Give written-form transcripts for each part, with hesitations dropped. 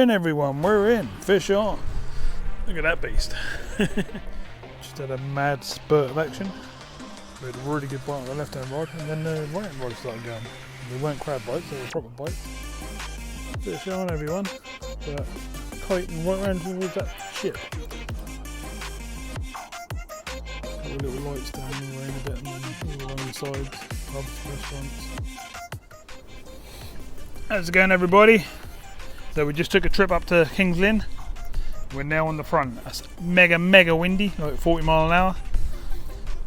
in, everyone, we're in. Fish on. Look at that beast. Just had a mad spurt of action. We had a really good bite on the left hand rod, and then the right hand rod started going. They weren't crab bites, they were proper bites. Fish on, everyone. But kiting right round towards that ship. Got the little lights down all around a bit, and then all along the sides, pubs, restaurants. How's it going, everybody? So we just took a trip up to Kings Lynn. We're now on the front. It's mega windy, like 40 mile an hour.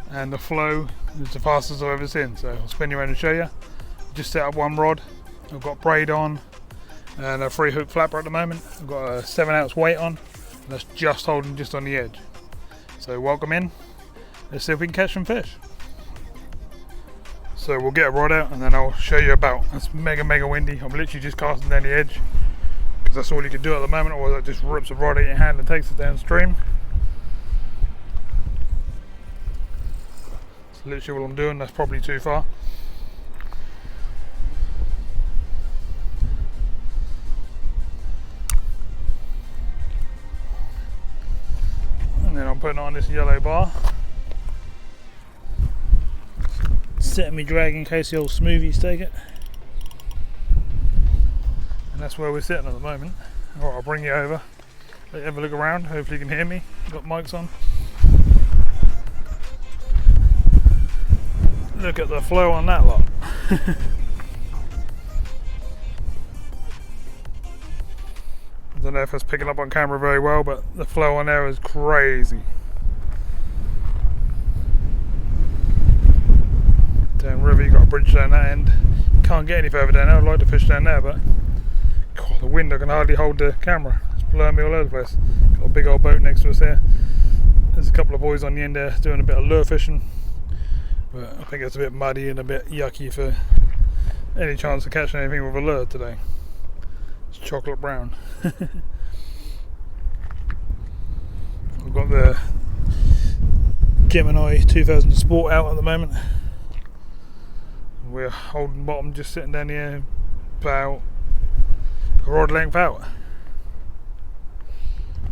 And the flow is the fastest I've ever seen. So I'll spin you around and show you. Just set up one rod. I've got braid on and a 3-hook flapper at the moment. I've got a 7-ounce weight on. And that's just holding just on the edge. So welcome in. Let's see if we can catch some fish. So we'll get a rod out and then I'll show you about. It's mega windy. I'm literally just casting down the edge because that's all you can do at the moment, or it just rips a rod out of your hand and takes it downstream. That's literally what I'm doing. That's probably too far. And then I'm putting on this yellow bar. Setting me drag in case the old smoothies take it. And that's where we're sitting at the moment. Alright, I'll bring you over. Let you have a look around. Hopefully you can hear me. Got mics on. Look at the flow on that lot. I don't know if it's picking up on camera very well, but the flow on there is crazy. Down river, you got a bridge down that end. Can't get any further down there. I'd like to fish down there, but God, the wind, I can hardly hold the camera. It's blowing me all over the place. Got a big old boat next to us here. There's a couple of boys on the end there doing a bit of lure fishing, but I think it's a bit muddy and a bit yucky for any chance of catching anything with a lure today. It's chocolate brown. I've got the Gemini 2000 Sport out at the moment. We're holding bottom, just sitting down here about a rod length out.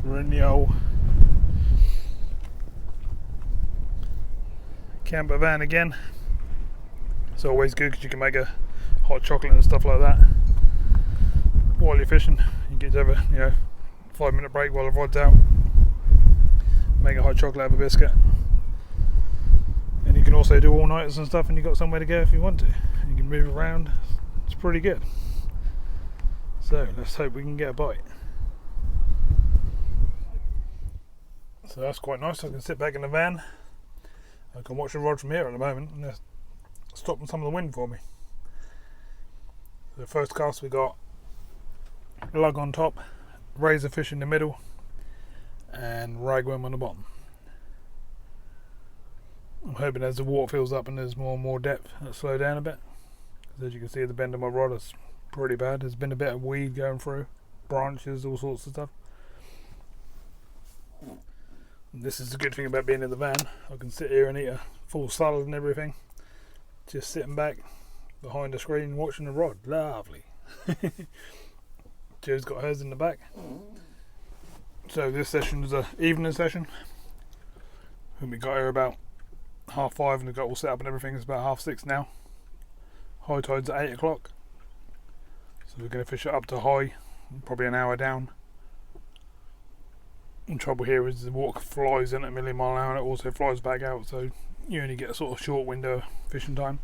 We're in the old camper van again. It's always good because you can make a hot chocolate and stuff like that while you're fishing. You get to have a 5-minute break while the rod's out. Make a hot chocolate, have a biscuit. And you can also do all-nighters and stuff, and you've got somewhere to go if you want to. You can move around. It's pretty good. So let's hope we can get a bite. So that's quite nice. I can sit back in the van. I can watch the rod from here at the moment, and they're stopping some of the wind for me. The first cast we got lug on top, razor fish in the middle, and ragworm on the bottom. I'm hoping as the water fills up and there's more and more depth, it'll slow down a bit. Because as you can see, the bend of my rod is pretty bad. There's been a bit of weed going through, branches, all sorts of stuff. And this is the good thing about being in the van. I can sit here and eat a full salad and everything. Just sitting back behind the screen watching the rod. Lovely. Joe's got hers in the back. So this session is an evening session. And we got here about 5:30 and we've got all set up and everything. It's about 6:30 now. High tide's at 8 o'clock. So we're going to fish it up to high, probably an hour down. The trouble here is the water flies in at a million mile an hour and it also flies back out, so you only get a sort of short window of fishing time.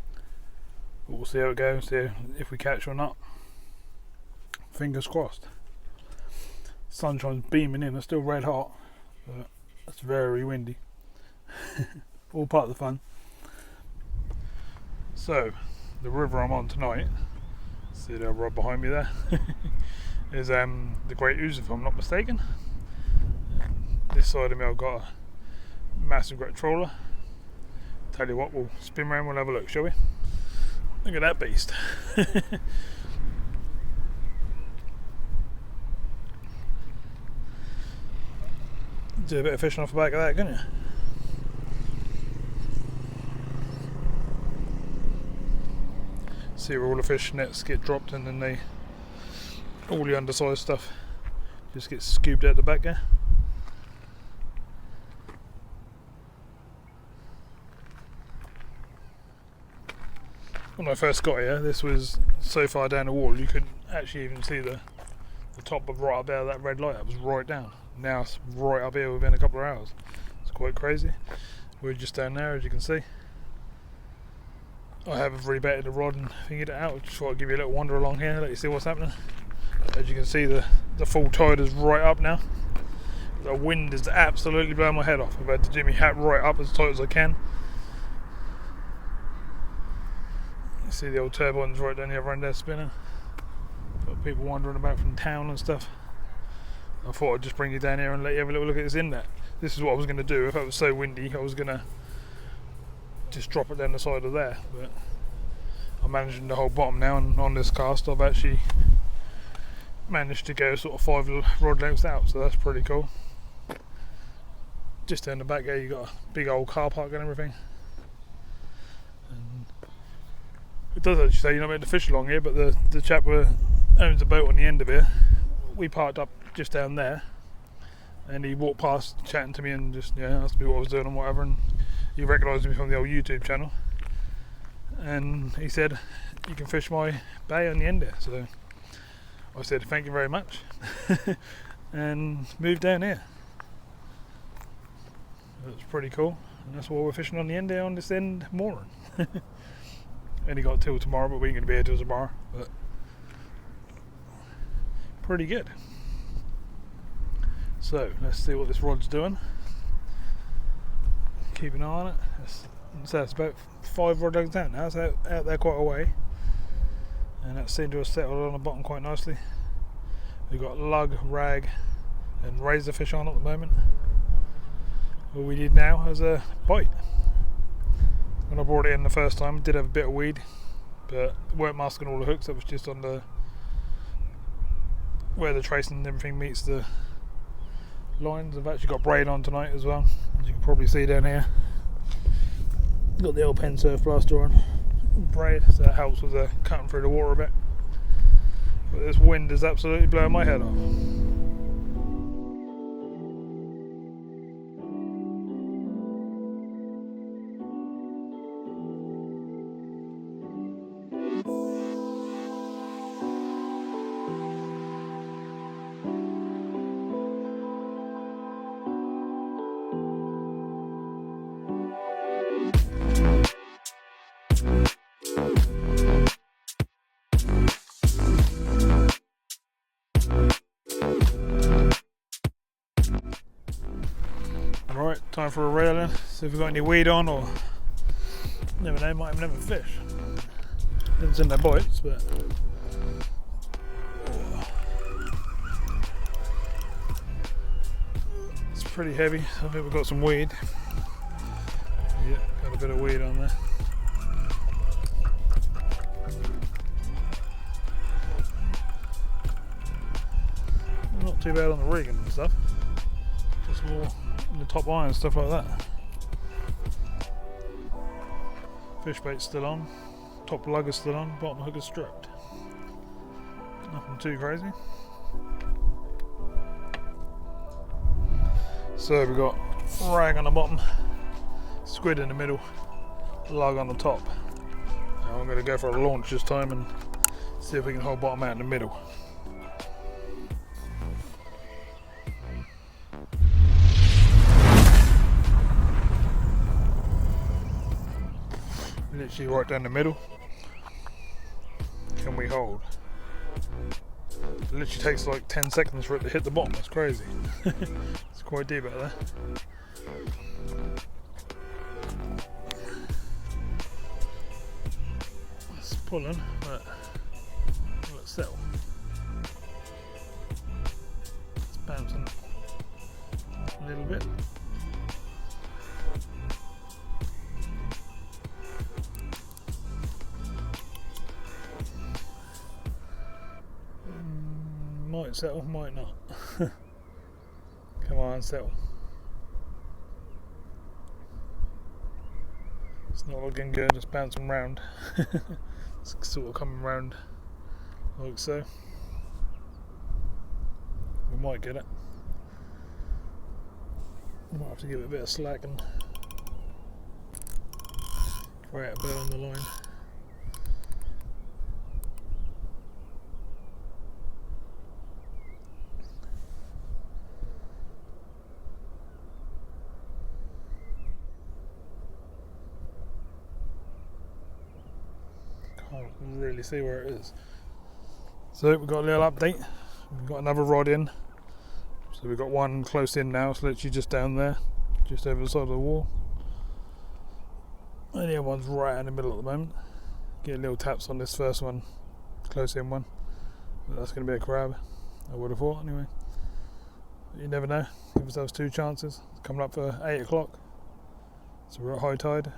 But we'll see how it goes, see if we catch or not. Fingers crossed. Sunshine's beaming in, it's still red hot, but it's very windy. All part of the fun. So, the river I'm on tonight, see that rod behind me there, is the Great Ouse, if I'm not mistaken. This side of me I've got a massive great trawler. Tell you what, we'll spin around, we'll have a look, shall we? Look at that beast. Do a bit of fishing off the back of that, couldn't you? See where all the fish nets get dropped and then all the undersized stuff just gets scooped out the back there. When I first got here, this was so far down the wall you couldn't actually even see the top of right up there, that red light. That was right down. Now it's right up here within a couple of hours. It's quite crazy. We're just down there, as you can see. I haven't rebaited the rod and figured it out. Just thought I'd give you a little wander along here, let you see what's happening. As you can see, the full tide is right up now. The wind is absolutely blowing my head off. I've had to jimmy hat right up as tight as I can. You see the old turbines right down the other end there spinning. Got people wandering about from town and stuff. I thought I'd just bring you down here and let you have a little look at this inlet. This is what I was going to do. If it was so windy, I was going to just drop it down the side of there. But I'm managing the whole bottom now, and on this cast I've actually managed to go sort of 5 rod lengths out, so that's pretty cool. Just down the back there you got a big old car park and everything. And it does actually say you're not meant to fish along here, but the chap who owns the boat on the end of it, we parked up just down there, and he walked past chatting to me and just asked me what I was doing and whatever, and he recognised me from the old YouTube channel, and he said you can fish my bay on the end there. So I said thank you very much and moved down here. That's pretty cool, and that's why we're fishing on the end there on this end mooring. Only got till tomorrow, but we ain't going to be here till tomorrow. But pretty good. So let's see what this rod's doing. Keep an eye on it. So it's about 5 rod lengths down now. It's out there quite a way, and that seemed to have settled on the bottom quite nicely. We've got lug, rag and razor fish on at the moment. All we need now is a bite. When I brought it in the first time, it did have a bit of weed, but weren't masking all the hooks. That was just on the where the tracing and everything meets the lines. I've actually got braid on tonight as well, as you can probably see down here. Got the old pen surf blaster on, braid, so that helps with the cutting through the water a bit. But this wind is absolutely blowing my head off. Right, time for a reel in. See if we've got any weed on, or never know, might have never fish. Didn't send no bites, but it's pretty heavy. I think we've got some weed. Yeah, got a bit of weed on there. Not too bad on the rigging and stuff. Just more the top line and stuff like that. Fish bait's still on, top lug is still on, bottom hook is strapped. Nothing too crazy. So we've got rag on the bottom, squid in the middle, lug on the top. Now I'm going to go for a launch this time and see if we can hold bottom out in the middle. Literally right down the middle. Can we hold? It literally takes like 10 seconds for it to hit the bottom. That's crazy. It's quite deep out there. It's pulling, but let's settle. It's bouncing a little bit. Might settle, might not. Come on, settle. It's not looking good, it's bouncing round. It's sort of coming round like so. We might get it. Might have to give it a bit of slack and create a bit on the line. Can't really see where it is. So we've got a little update. We've got another rod in. So we've got one close in now, it's literally just down there, just over the side of the wall. And the other one's right in the middle at the moment. Getting little taps on this first one, close in one. But that's going to be a crab, I would have thought anyway. But you never know, give ourselves 2 chances. It's coming up for 8 o'clock, so we're at high tide.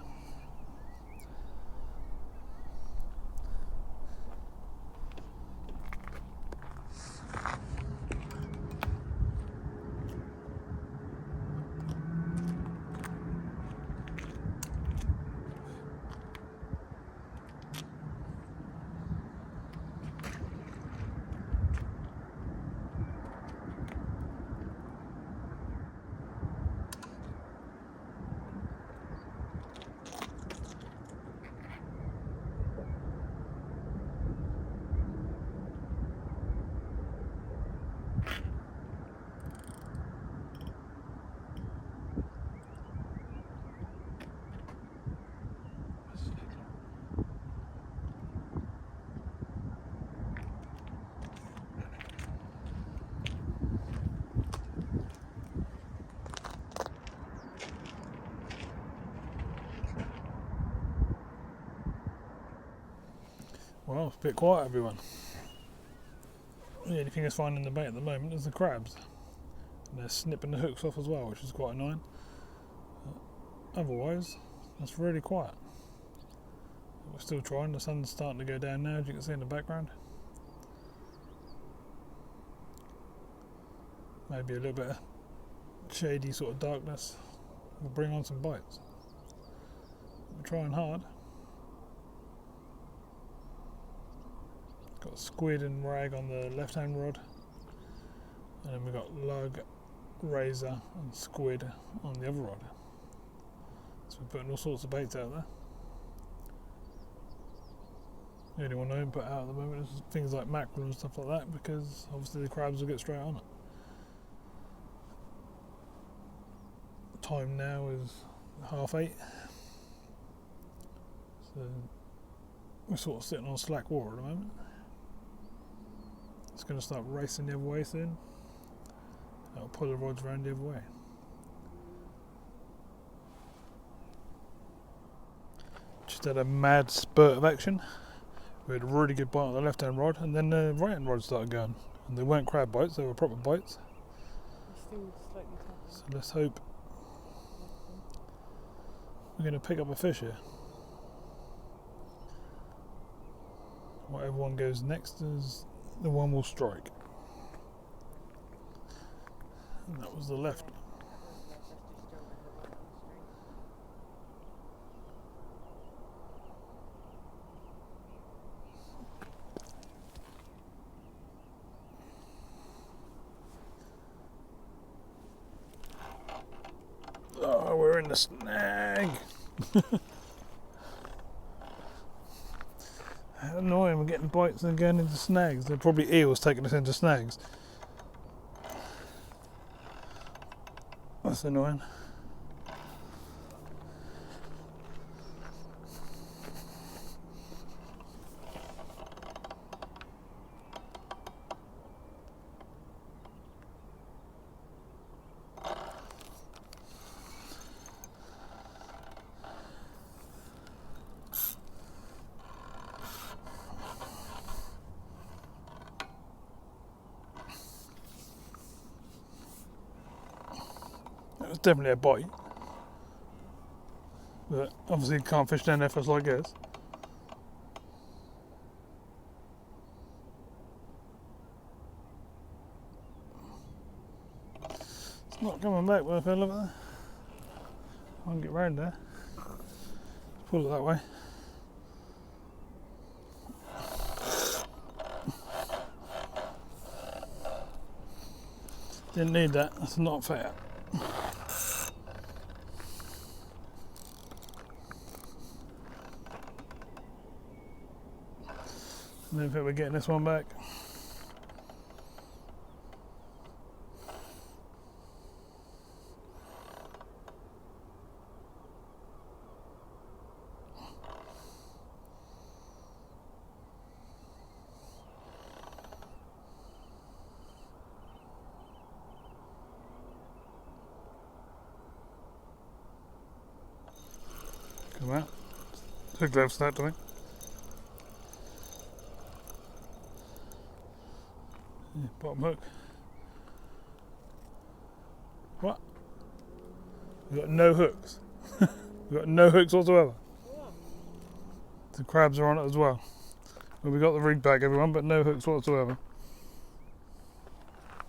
Well, it's a bit quiet, everyone. The only thing that's finding the bait at the moment is the crabs. And they're snipping the hooks off as well, which is quite annoying. Otherwise, that's really quiet. We're still trying. The sun's starting to go down now, as you can see in the background. Maybe a little bit of shady sort of darkness will bring on some bites. We're trying hard. Got squid and rag on the left hand rod, and then we've got lug, razor and squid on the other rod. So we're putting all sorts of baits out there. The only one I don't put out at the moment is things like mackerel and stuff like that, because obviously the crabs will get straight on it. Time now is 8:30, so we're sort of sitting on slack water at the moment. It's going to start racing the other way soon. I'll pull the rods around the other way. Just had a mad spurt of action. We had a really good bite on the left hand rod, and then the right hand rod started going. And they weren't crab bites, they were proper bites. So let's hope we're going to pick up a fish here. Whatever one goes next is the one will strike. And that was the left. Oh, we're in the snag. How annoying, we're getting bites and going into snags. They're probably eels taking us into snags. That's annoying. It was definitely a bite, but obviously you can't fish down there for us like this. It's not coming back by the feel of it. I can get round there. Pull it that way. Didn't need that, that's not fair. I don't think we're getting this one back. Come out. Too close to that, do we? Yeah, bottom hook. What? We've got no hooks. We've got no hooks whatsoever. The crabs are on it as well. Well, we got the rig back, everyone, but no hooks whatsoever.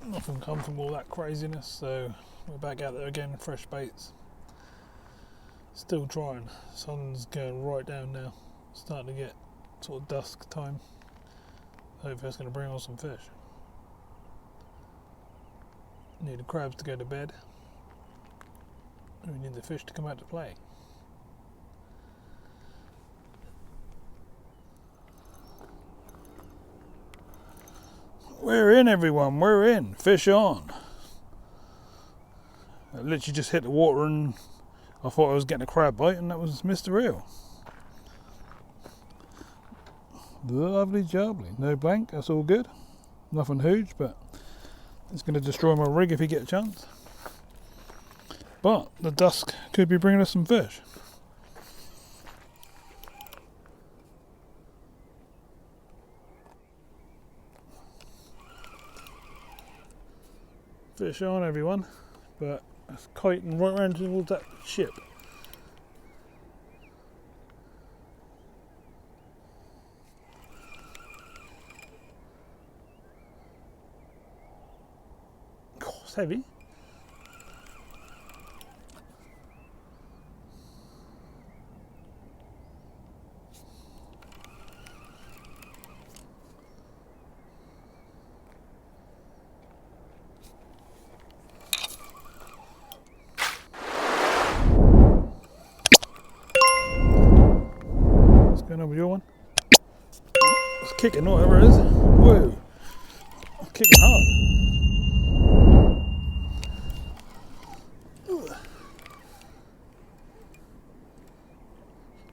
Nothing come from all that craziness, so we're back out there again, fresh baits. Still trying. Sun's going right down now. Starting to get sort of dusk time. Hopefully that's going to bring on some fish. Need the crabs to go to bed. And we need the fish to come out to play. We're in, everyone, we're in. Fish on. I literally just hit the water and I thought I was getting a crab bite, and that was Mr. Eel. Lovely jubbly. No blank, that's all good. Nothing huge, but it's going to destroy my rig if he gets a chance. But the dusk could be bringing us some fish. Fish on, everyone, but it's kiting right round towards that ship. Oh, it's heavy. Going on with your one? It's kicking, whatever it is. Whoa! It's kicking hard.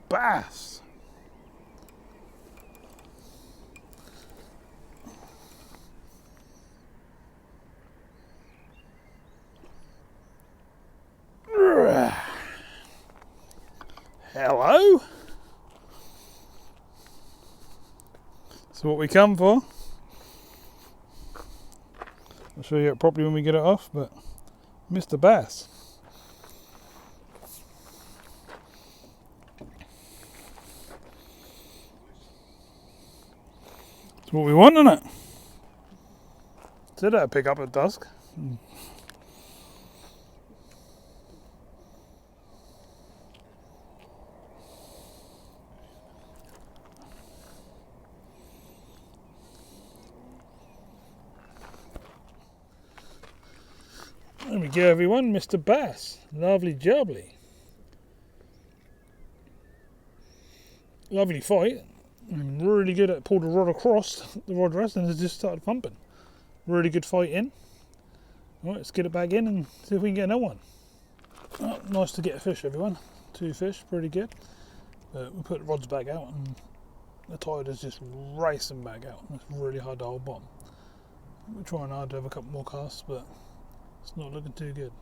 Bass! Hello? That's what we come for. I'll show you it properly when we get it off, but Mr. Bass. That's what we want, isn't it? Said I'd pick up at dusk. There we go, everyone, Mr. Bass. Lovely jubbly. Lovely fight. I'm really good at pulled the rod across the rod rest and it just started pumping. Really good fight in. Right, let's get it back in and see if we can get another one. Oh, nice to get a fish, everyone. 2 fish, pretty good. But we put the rods back out and the tide is just racing back out. It's really hard to hold bottom. We're trying hard to have a couple more casts, but it's not looking too good.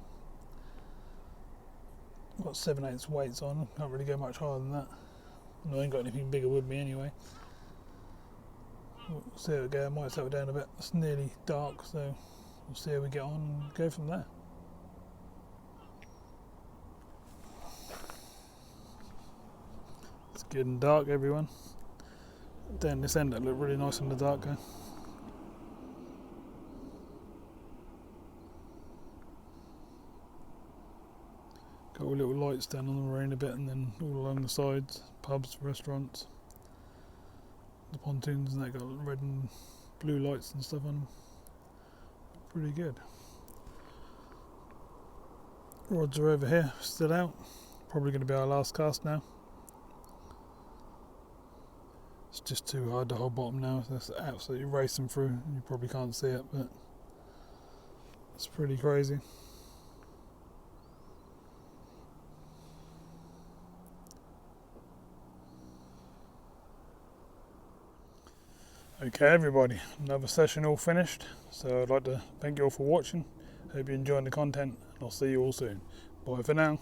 I've got 7/8 weights on, can't really go much higher than that. I ain't got anything bigger with me anyway. We'll see how it goes, I might settle down a bit. It's nearly dark, so we'll see how we get on and go from there. It's getting dark, everyone. Down this end, it look really nice in the dark. Got all little lights down on the marina a bit, and then all along the sides, pubs, restaurants, the pontoons, and they got red and blue lights and stuff on them. Pretty good. Rods are over here, still out. Probably going to be our last cast now. It's just too hard to hold bottom now, so it's absolutely racing through. You probably can't see it, but it's pretty crazy. Okay everybody, another session all finished, so I'd like to thank you all for watching. Hope you're enjoying the content, and I'll see you all soon. Bye for now.